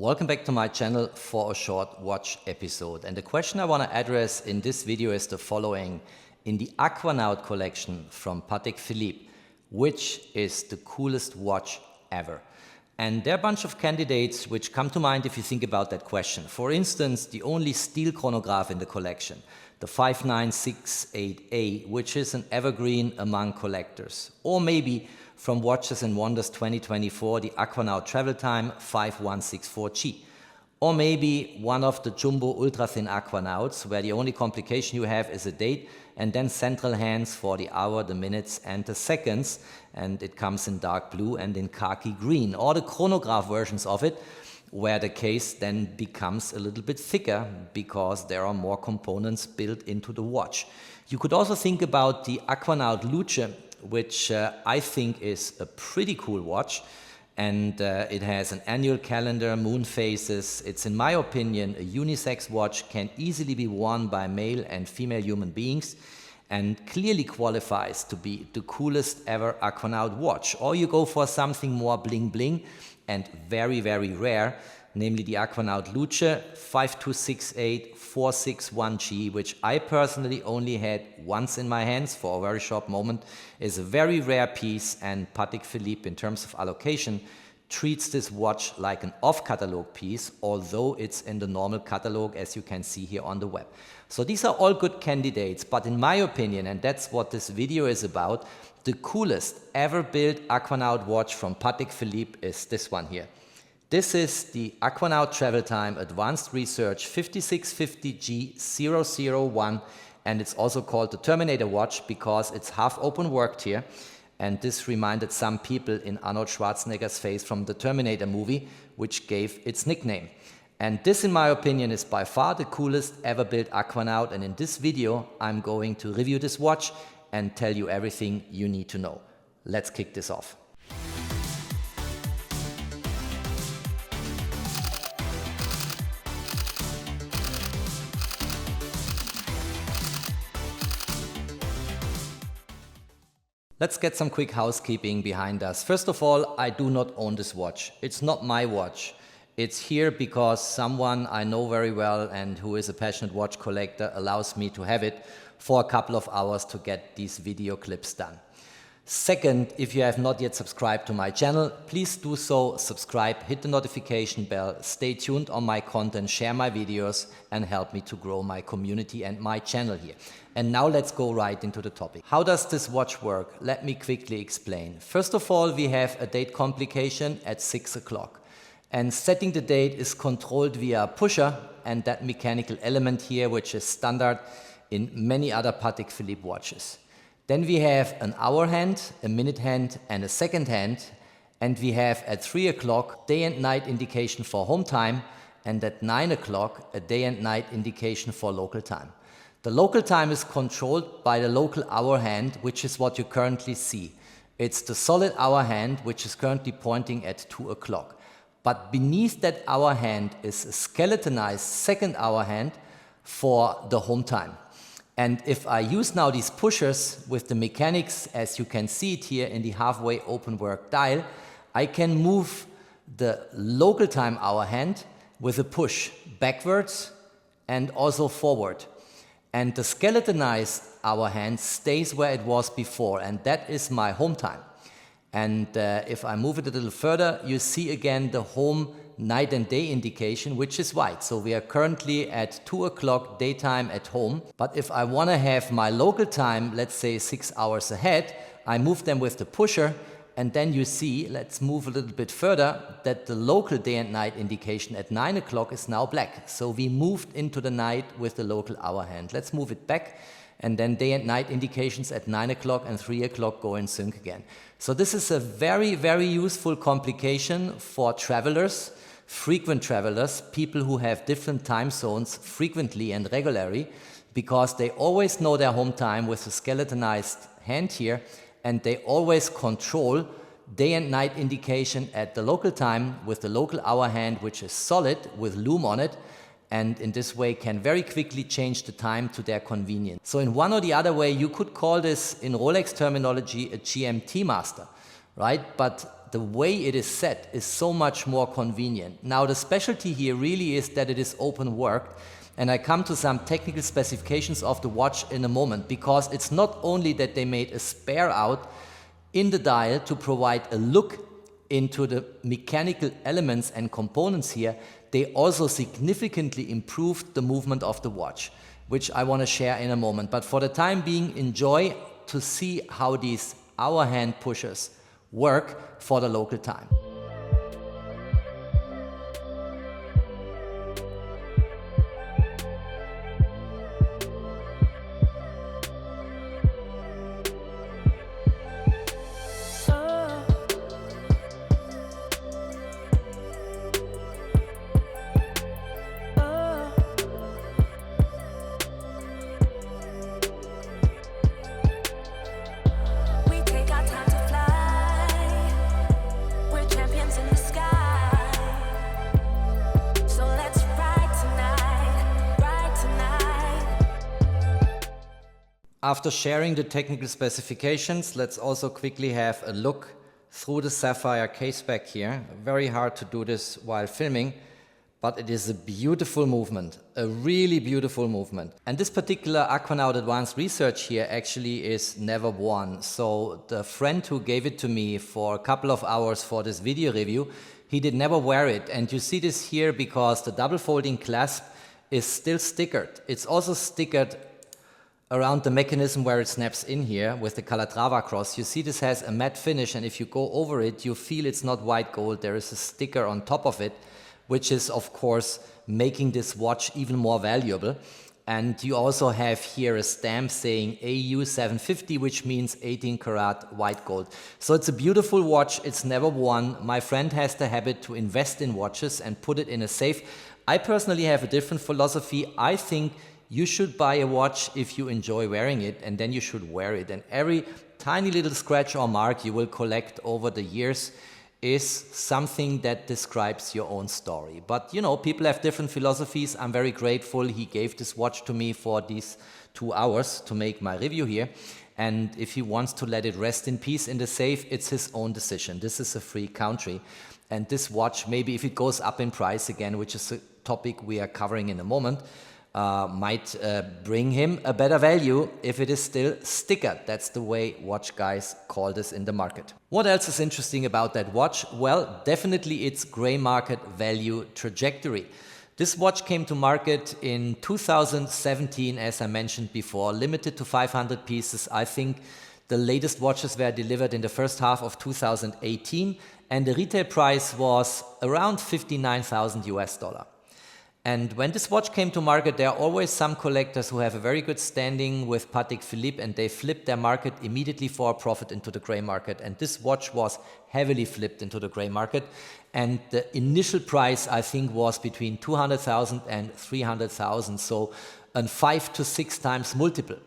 Welcome back to my channel for a short watch episode. And the question I want to address in this video is the following. In the Aquanaut collection from Patek Philippe, which is the coolest watch ever? And there are a bunch of candidates which come to mind if you think about that question. For instance, the only steel chronograph in the collection, the 5968A, which is an evergreen among collectors. Or maybe from Watches and Wonders 2024, the Aquanaut Travel Time 5164G. Or maybe one of the jumbo ultra-thin Aquanauts, where the only complication you have is a date, and then central hands for the hour, the minutes, and the seconds, and it comes in dark blue and in khaki green. Or the chronograph versions of it, where the case then becomes a little bit thicker because there are more components built into the watch. You could also think about the Aquanaut Luce, which I think is a pretty cool watch. And it has an annual calendar, moon phases. It's, in my opinion, a unisex watch, can easily be worn by male and female human beings, and clearly qualifies to be the coolest ever Aquanaut watch. Or you go for something more bling bling and very, very rare, namely the Aquanaut Luce 5268461G, which I personally only had once in my hands for a very short moment, is a very rare piece, and Patek Philippe, in terms of allocation, treats this watch like an off-catalog piece, although it's in the normal catalog, as you can see here on the web. So these are all good candidates, but in my opinion, and that's what this video is about, the coolest ever built Aquanaut watch from Patek Philippe is this one here. This is the Aquanaut Travel Time Advanced Research 5650G001, and it's also called the Terminator watch because it's half open worked here, and this reminded some people in Arnold Schwarzenegger's face from the Terminator movie, which gave its nickname. And this, in my opinion, is by far the coolest ever built Aquanaut, and in this video I'm going to review this watch and tell you everything you need to know. Let's kick this off. Let's get some quick housekeeping behind us. First of all, I do not own this watch. It's not my watch. It's here because someone I know very well and who is a passionate watch collector allows me to have it for a couple of hours to get these video clips done. Second, if you have not yet subscribed to my channel, please do so, subscribe, hit the notification bell, stay tuned on my content, share my videos, and help me to grow my community and my channel here. And now let's go right into the topic. How does this watch work? Let me quickly explain. First of all, we have a date complication at 6 o'clock. And setting the date is controlled via a pusher and that mechanical element here, which is standard in many other Patek Philippe watches. Then we have an hour hand, a minute hand, and a second hand. And we have at 3 o'clock day and night indication for home time, and at 9 o'clock a day and night indication for local time. The local time is controlled by the local hour hand, which is what you currently see. It's the solid hour hand, which is currently pointing at 2 o'clock. But beneath that hour hand is a skeletonized second hour hand for the home time. And if I use now these pushers with the mechanics, as you can see it here in the halfway open work dial, I can move the local time hour hand with a push backwards and also forward. And the skeletonized hour hand stays where it was before, and that is my home time. And if I move it a little further, you see again the home night and day indication, which is white. So we are currently at 2 o'clock daytime at home. But if I want to have my local time, let's say 6 hours ahead, I move them with the pusher. And then you see, let's move a little bit further, that the local day and night indication at 9 o'clock is now black. So we moved into the night with the local hour hand. Let's move it back. And then day and night indications at 9 o'clock and 3 o'clock go in sync again. So this is a very, very useful complication for travelers, frequent travelers, people who have different time zones frequently and regularly, because they always know their home time with the skeletonized hand here, and they always control day and night indication at the local time with the local hour hand, which is solid with loom on it, and in this way can very quickly change the time to their convenience. So in one or the other way, you could call this, in Rolex terminology, a GMT master, right? But the way it is set is so much more convenient. Now the specialty here really is that it is open worked, and I come to some technical specifications of the watch in a moment, because it's not only that they made a spare out in the dial to provide a look into the mechanical elements and components here, they also significantly improved the movement of the watch, which I want to share in a moment. But for the time being, enjoy to see how these hour hand pushers work for the local time. After sharing the technical specifications, let's also quickly have a look through the sapphire case back here. Very hard to do this while filming, but it is a beautiful movement, a really beautiful movement. And this particular Aquanaut Advanced Research here actually is never worn. So the friend who gave it to me for a couple of hours for this video review, he did never wear it. And you see this here because the double folding clasp is still stickered. It's also stickered around the mechanism where it snaps in here with the Calatrava cross. You see this has a matte finish, and if you go over it, you feel it's not white gold. There is a sticker on top of it, which is of course making this watch even more valuable. And you also have here a stamp saying AU 750, which means 18 karat white gold. So it's a beautiful watch. It's never worn. My friend has the habit to invest in watches and put it in a safe. I personally have a different philosophy. I think you should buy a watch if you enjoy wearing it, and then you should wear it. And every tiny little scratch or mark you will collect over the years is something that describes your own story. But you know, people have different philosophies. I'm very grateful he gave this watch to me for these 2 hours to make my review here. And if he wants to let it rest in peace in the safe, it's his own decision. This is a free country. And this watch, maybe if it goes up in price again, which is a topic we are covering in a moment, might bring him a better value if it is still stickered. That's the way watch guys call this in the market. What else is interesting about that watch? Well, definitely its gray market value trajectory. This watch came to market in 2017, as I mentioned before, limited to 500 pieces. I think the latest watches were delivered in the first half of 2018, and the retail price was around 59,000 US dollar. And when this watch came to market, there are always some collectors who have a very good standing with Patek Philippe, and they flipped their market immediately for a profit into the gray market. And this watch was heavily flipped into the gray market. And the initial price, I think, was between 200,000 and 300,000, so a 5 to 6 times multiple.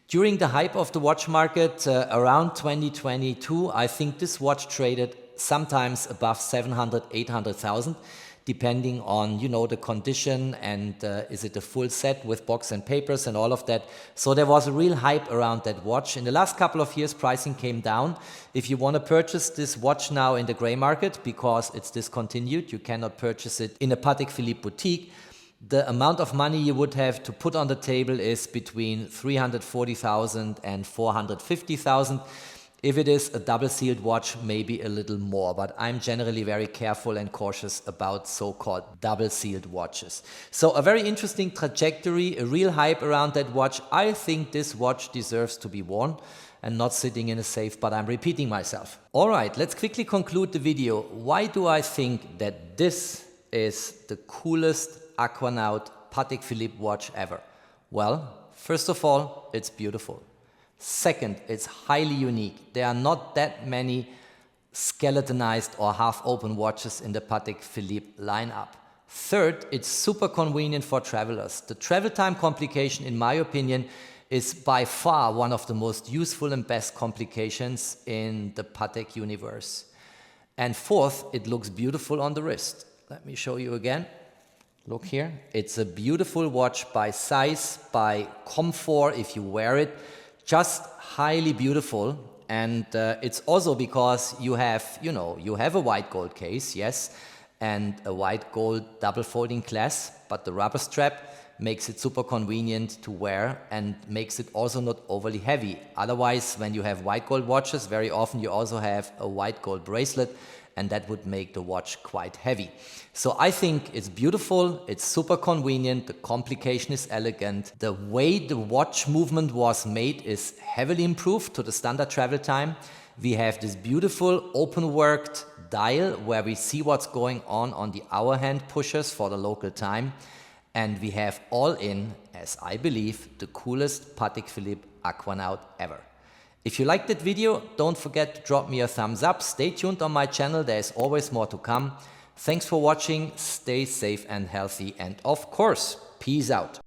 During the hype of the watch market around 2022, I think this watch traded sometimes above 700, 800,000. Depending on, you know, the condition and is it a full set with box and papers and all of that. So there was a real hype around that watch. In the last couple of years, pricing came down. If you want to purchase this watch now in the gray market, because it's discontinued, you cannot purchase it in a Patek Philippe boutique, the amount of money you would have to put on the table is between 340,000 and 450,000. If it is a double-sealed watch, maybe a little more, but I'm generally very careful and cautious about so-called double-sealed watches. So a very interesting trajectory, a real hype around that watch. I think this watch deserves to be worn and not sitting in a safe, but I'm repeating myself. All right, let's quickly conclude the video. Why do I think that this is the coolest Aquanaut Patek Philippe watch ever? Well, first of all, it's beautiful. Second, it's highly unique. There are not that many skeletonized or half-open watches in the Patek Philippe lineup. Third, it's super convenient for travelers. The travel time complication, in my opinion, is by far one of the most useful and best complications in the Patek universe. And fourth, it looks beautiful on the wrist. Let me show you again. Look here. It's a beautiful watch by size, by comfort if you wear it. Just highly beautiful, And it's also because you have, you have a white gold case, yes, and a white gold double folding clasp, but the rubber strap makes it super convenient to wear and makes it also not overly heavy. Otherwise, when you have white gold watches, very often you also have a white gold bracelet, and that would make the watch quite heavy. So I think it's beautiful, it's super convenient, the complication is elegant. The way the watch movement was made is heavily improved to the standard travel time. We have this beautiful open-worked dial where we see what's going on the hour hand pushers for the local time. And we have all in, as I believe, the coolest Patek Philippe Aquanaut ever. If you liked that video, don't forget to drop me a thumbs up. Stay tuned on my channel, there is always more to come. Thanks for watching, stay safe and healthy, and of course, peace out.